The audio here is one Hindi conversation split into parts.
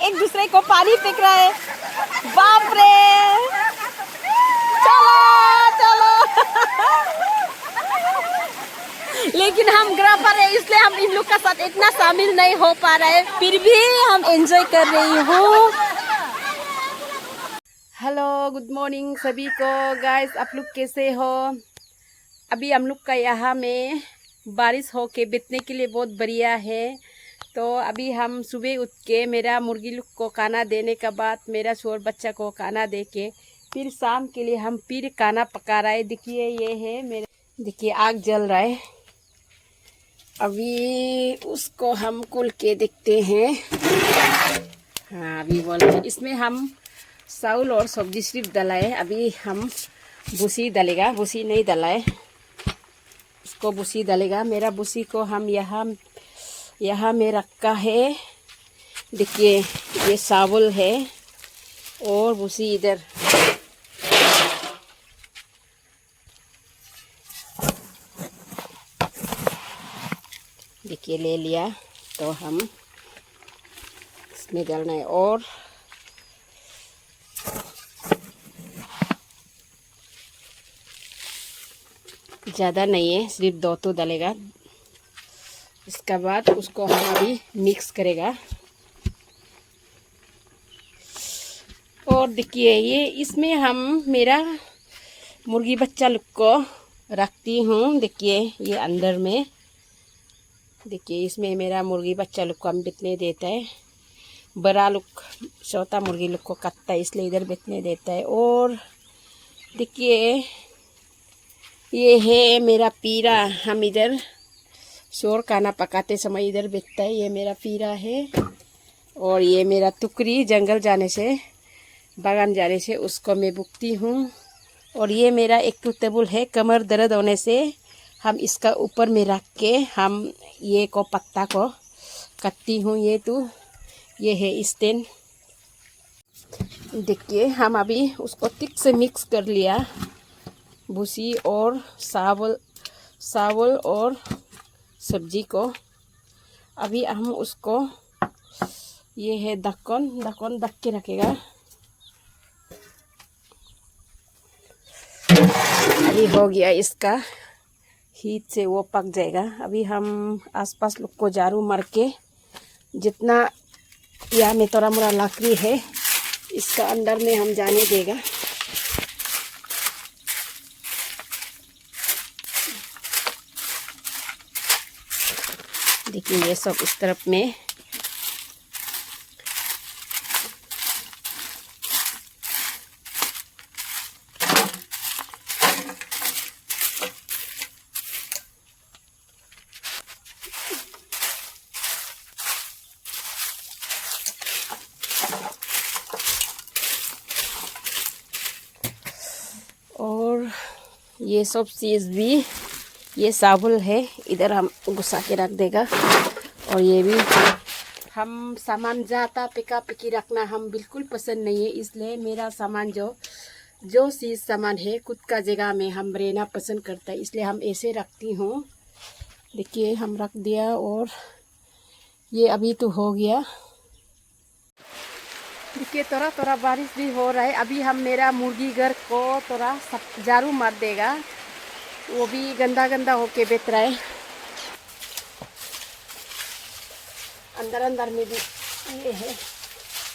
एक दूसरे को पानी फेंक रहा है। बाप रे, चलो चलो। लेकिन हम ग्राफर है इसलिए हम इन लोग का साथ इतना शामिल नहीं हो पा रहा है, फिर भी हम एंजॉय कर रही हूँ। हेलो, गुड मॉर्निंग सभी को। गाइस, आप लोग कैसे हो? अभी हम लोग का यहाँ में बारिश हो के बीतने के लिए बहुत बढ़िया है। तो अभी हम सुबह उठ के मेरा मुर्गी लोग को खाना देने के बाद मेरा छोर बच्चा को खाना दे के फिर शाम के लिए हम फिर खाना पका रहा है। देखिए ये है मेरे, देखिए आग जल रहा है। अभी उसको हम खोल के देखते हैं। हाँ, अभी बोल इसमें हम चावल और सब्जी सिर्फ डाला है। अभी हम भूसी डालेगा, भूसी नहीं डाला है, उसको भूसी डालेगा। मेरा भूसी को हम यहाँ में रखा है। देखिए ये चावल है और भूसी इधर। देखिए ले लिया, तो हम इसमें डालना है और ज़्यादा नहीं है, सिर्फ 2 तो डालेगा। इसके बाद उसको हम अभी मिक्स करेगा। और देखिए ये इसमें हम मेरा मुर्गी बच्चा लोग को रखती हूँ। देखिए ये अंदर में, देखिए इसमें मेरा मुर्गी बच्चा लोग को हम बितने देता है। बड़ा लोग छोटा मुर्गी लोग को काटता है इसलिए इधर बितने देता है। और देखिए ये है मेरा पीरा, हम इधर शोर खाना पकाते समय इधर बितता है। ये मेरा पीरा है। और ये मेरा टुकड़ी, जंगल जाने से बागान जाने से उसको मैं बुकती हूँ। और ये मेरा एक तो टेबल है, कमर दर्द होने से हम इसका ऊपर में रख के हम ये को पत्ता को काटती हूँ। ये है स्टैंड। देखिए हम अभी उसको ठीक से मिक्स कर लिया, भूसी और चावल और सब्जी को। अभी हम उसको, ये है ढक्कन ढक के रखेगा। अभी हो गया, इसका हीट से वो पक जाएगा। अभी हम आसपास लोग को झाड़ू मार के जितना यहाँ में थोड़ा मोड़ा लकड़ी है इसका अंदर में हम जाने देगा। देखिए ये सब इस तरफ में। और ये सब चीज़ भी, ये चावल है इधर हम घुसा के रख देगा। और ये भी हम सामान ज़्यादा पिका पिकी रखना हम बिल्कुल पसंद नहीं है, इसलिए मेरा सामान जो चीज़ सामान है खुद का जगह में हम रहना पसंद करता है, इसलिए हम ऐसे रखती हूँ। देखिए हम रख दिया और ये अभी तो हो गया। देखिए थोड़ा थोड़ा बारिश भी हो रहा है। अभी हम मेरा मुर्गी घर को थोड़ा झाड़ू मार देगा, वो भी गंदा गंदा होके बेच रहा है। अंदर में भी ये है,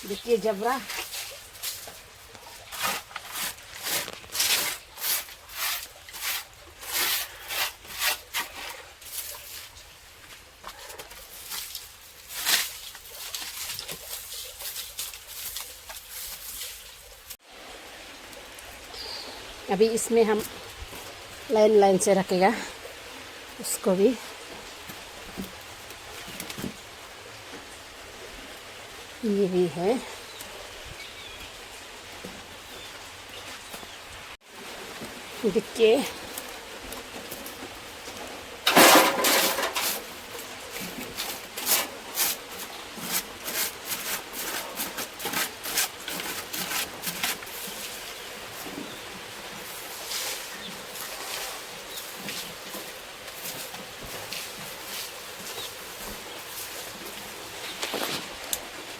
देखिए जबरा। अभी इसमें हम लाइन से रखेगा उसको भी। ये भी है। देखिए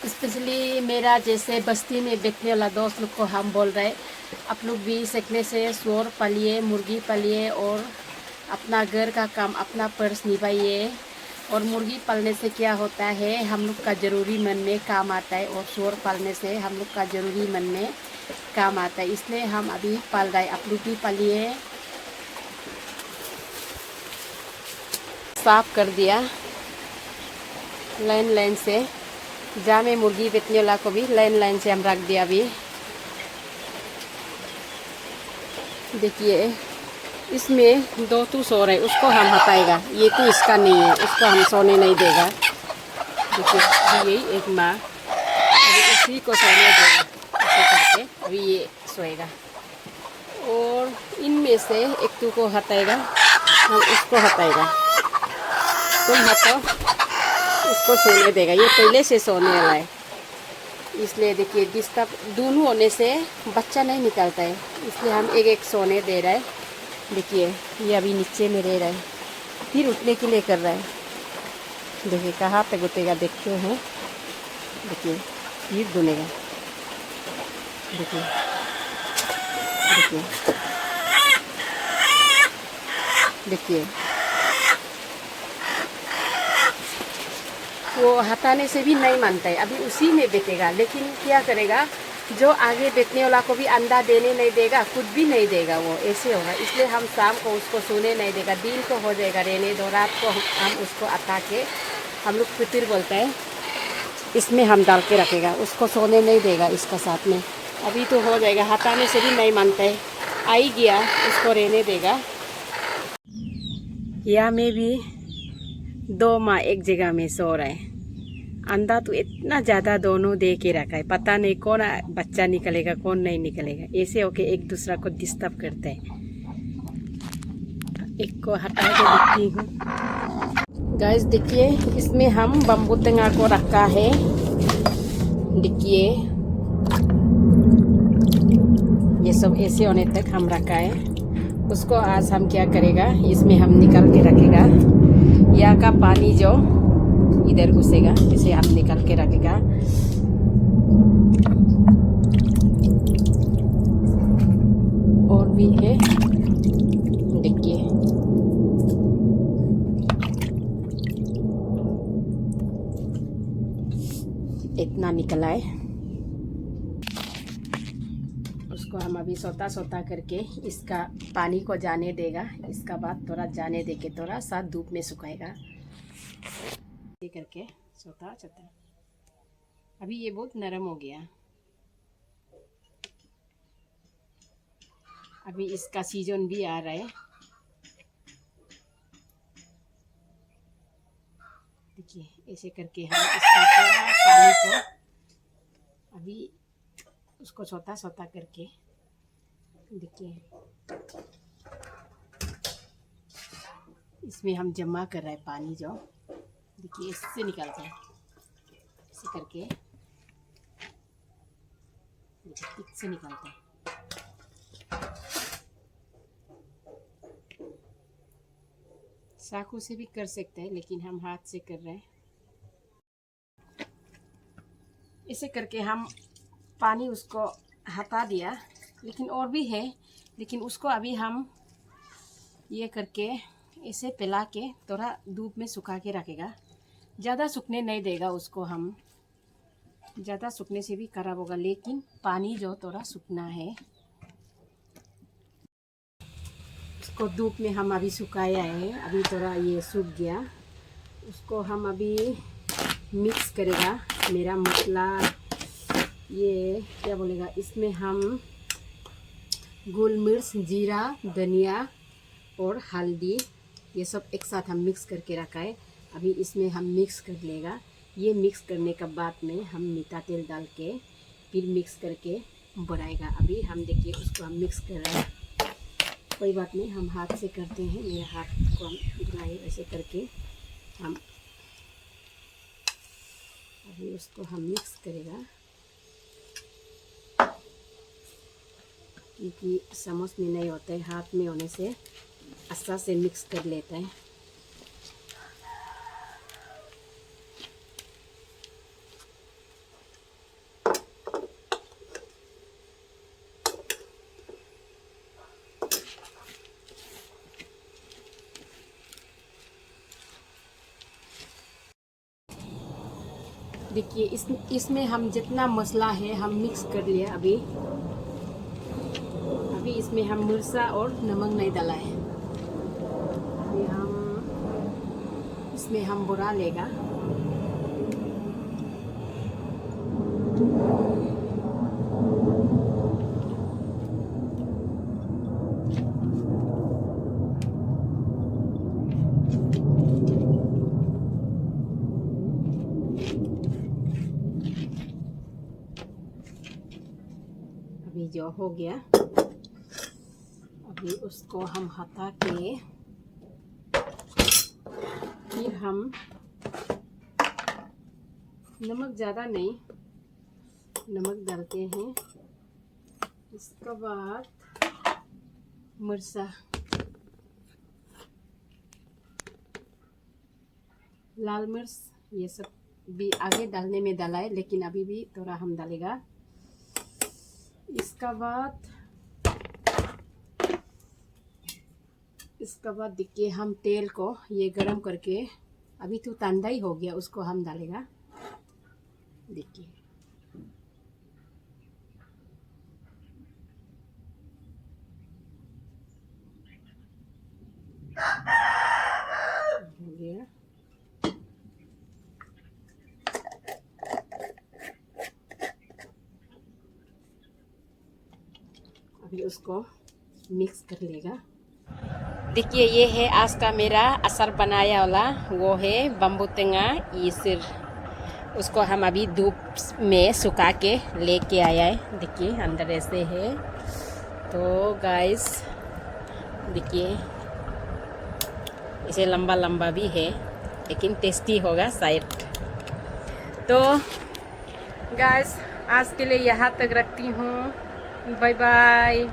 स्पेशली मेरा जैसे बस्ती में बैठने वाला दोस्त लोग को हम बोल रहे, आप लोग भी सीखने से सूअर पालिए, मुर्गी पालिए और अपना घर का काम अपना पर्स निभाइए। और मुर्गी पालने से क्या होता है, हम लोग का ज़रूरी मन में काम आता है, और सूअर पालने से हम लोग का ज़रूरी मन में काम आता है। इसलिए हम अभी पाल रहे, आप लोग भी पालिए। साफ कर दिया लाइन लाइन से, जहाँ में मुर्गी बेचने वाला को भी लाइन लाइन से हम रख दिया। अभी देखिए इसमें 2 तो सो रहे, उसको हम हटाएगा, ये तो इसका नहीं है, उसको हम सोने नहीं देगा। देखिए यही एक माँ अभी उसी को सोने देगा, ऐसे करके अभी ये सोएगा। और इनमें से एक तो को हटाएगा, हम उसको हटाएगा, तुम हटाओ, उसको सोने देगा। ये पहले से सोने वाला है, इसलिए देखिए डिस्टर्ब दोनों होने से बच्चा नहीं निकलता है, इसलिए हम एक एक सोने दे रहे हैं। देखिए ये अभी नीचे में रह रहा है, फिर उठने के लिए कर रहा है। देखिए कहाँ पे उठेगा देखते हैं। देखिए फिर धुनेगा, देखिए देखिए देखिए वो हटाने से भी नहीं मानता है, अभी उसी में बैठेगा। लेकिन क्या करेगा, जो आगे बैठने वाला को भी अंडा देने नहीं देगा, कुछ भी नहीं देगा, वो ऐसे होगा। इसलिए हम शाम को उसको सोने नहीं देगा, दिन को हो जाएगा रहने दो, रात को हम उसको अटा के, हम लोग फितिर बोलते हैं, इसमें हम डाल के रखेगा, उसको सोने नहीं देगा इसका साथ में। अभी तो हो जाएगा, हटाने से भी नहीं मानता है, आ ही गया, उसको रहने देगा। यहाँ में भी 2 माँ एक जगह में सो रहा है। अंडा तो इतना ज़्यादा दोनों दे के रखा है, पता नहीं कौन बच्चा निकलेगा कौन नहीं निकलेगा। ऐसे होके एक दूसरा को डिस्टर्ब करते हैं। एक को हटा के देखती हूँ। गाइस देखिए इसमें हम बम्बू टेंगा को रखा है। देखिए ये सब ऐसे होने तक हम रखा है। उसको आज हम क्या करेगा, इसमें हम निकाल के रखेगा। यहाँ का पानी जो इधर घुसेगा, इसे हम निकाल के रखेगा। और भी है, देखिए इतना निकला है। उसको हम अभी सोता सोता करके इसका पानी को जाने देगा। इसका बाद थोड़ा जाने दे के थोड़ा सा धूप में सुखाएगा करके सोता सोता। अभी ये बहुत नरम हो गया। अभी इसका सीजन भी आ रहा है। देखिए ऐसे करके हम इसका पानी को अभी उसको सोता सोता करके, देखिए इसमें हम जमा कर रहे हैं पानी जो। देखिए इससे निकालते हैं ऐसे करके, इससे निकालते हैं। चाकू से भी कर सकते हैं, लेकिन हम हाथ से कर रहे हैं। ऐसे करके हम पानी उसको हटा दिया, लेकिन और भी है, लेकिन उसको अभी हम ये करके इसे पिला के थोड़ा धूप में सुखा के रखेगा। ज़्यादा सूखने नहीं देगा उसको, हम ज़्यादा सूखने से भी खराब होगा, लेकिन पानी जो थोड़ा सूखना है। उसको धूप में हम अभी सुखाया है, अभी थोड़ा ये सूख गया। उसको हम अभी मिक्स करेगा। मेरा मसला ये क्या बोलेगा, इसमें हम गोल मिर्च, जीरा, धनिया और हल्दी ये सब एक साथ हम मिक्स करके रखा है। अभी इसमें हम मिक्स कर लेगा। ये मिक्स करने के बाद में हम मीठा तेल डाल के फिर मिक्स करके बनाएगा। अभी हम देखिए उसको हम मिक्स कर रहे हैं। कोई बात नहीं, हम हाथ से करते हैं, मेरे हाथ को हम धुलाए ऐसे करके। हम अभी उसको हम मिक्स करेगा, क्योंकि समोस में नहीं होता है, हाथ में होने से अच्छा से मिक्स कर लेता है। देखिए इसमें हम जितना मसाला है हम मिक्स कर लिए अभी इसमें हम मिर्चा और नमक नहीं डाला है। अभी इसमें हम बुरा लेगा। अभी जो हो गया, अभी उसको हम हटा के फिर हम नमक ज़्यादा नहीं नमक डालते हैं। इसके बाद मिर्चा, लाल मिर्च, ये सब भी आगे डालने में डाला है लेकिन अभी भी थोड़ा हम डालेगा। इसका बाद देखिए हम तेल को ये गरम करके, अभी तो ठंडा ही हो गया, उसको हम डालेगा। देखिए हो गया। अभी उसको मिक्स कर लेगा। देखिए ये है आज का मेरा अचार बनाया वाला, वो है बम्बू टेंगा इसर। उसको हम अभी धूप में सुखा के लेके आया है। देखिए अंदर ऐसे है। तो गाइस देखिए इसे लंबा लंबा भी है लेकिन टेस्टी होगा शायद। तो गाइस आज के लिए यहाँ तक रखती हूँ। Bye bye.